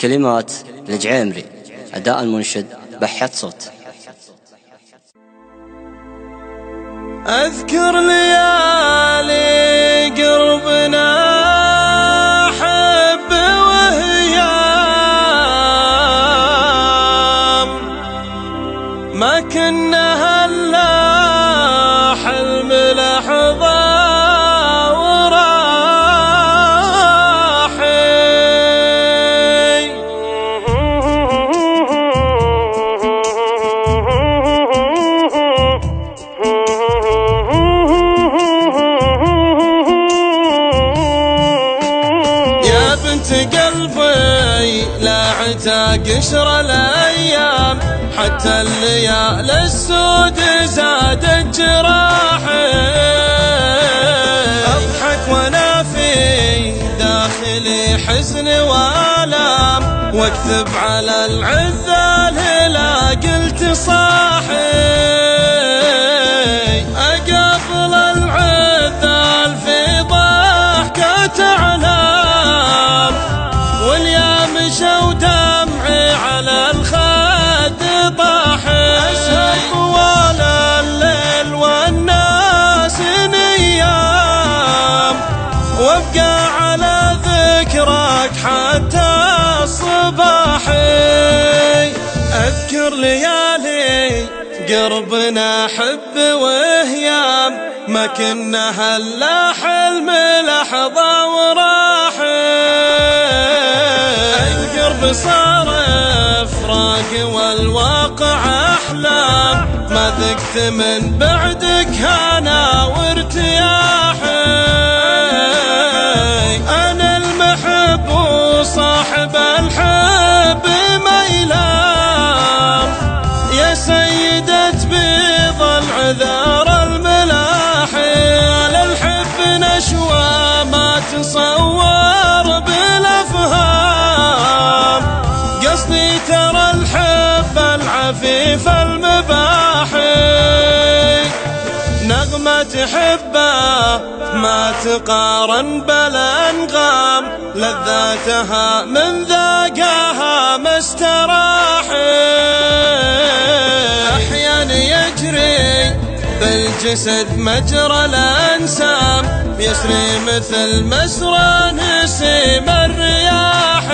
كلمات الجعيمري، أداء المنشد بحت صوت. أذكر ليالي قربنا حب وهيام، ما كنا هلا حلم لحظة قلبي لا عتاق قشر الايام، حتى الليالي السود زادت جراحي. اضحك وانا في داخلي حزن والام، واكذب على العذال لا قلت صاحي. اقابل العذال في ضحكة اعلام، واليوم مشى ودمعي على الخد طاحي. أسهر طوال الليل والناس نيام، وابقى على ذكرك حتى الصباحي. أذكر ليالي قربنا حب وهيام، ما كنا هلا حلم لحظة وراحي. القرب صار افراق والواقع احلام، ما ذقت من بعدك هنا وارتياحي. انا المحب وصاحب الحب ما يلام، يا سيدة بيض العذار الملاحي. للحب نشوى ما تصور بالافهام، قصدي ترى الحب العفيف المباحي. نغمة حبه ما تقارن بالأنغام، لذاتها من ذاقها ما استراحي. أحيانا يجري بالجسد مجرى الأنسام، يسري مثل مسرى نسيم الرياح.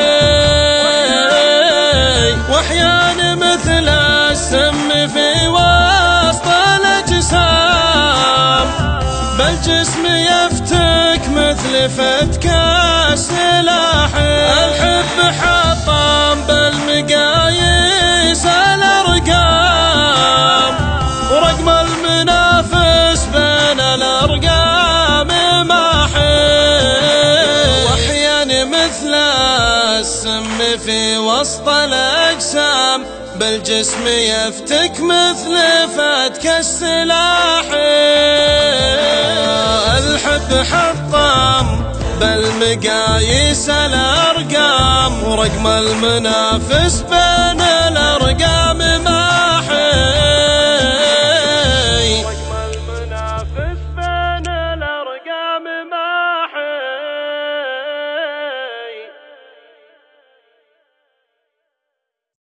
واحيانا مثل السم في وسط الاجسام، بالجسم يفتك مثل فتك السلاح. الحب حطم بالمقاييس الارقام، ورقم المنافس بين الارقام ماحي. واحيانا مثل السم في وسط الاجسام، بالجسم يفتك مثل فتك السلاح. الحب حطم بالمقاييس الارقام، ورقم المنافس بين الارقام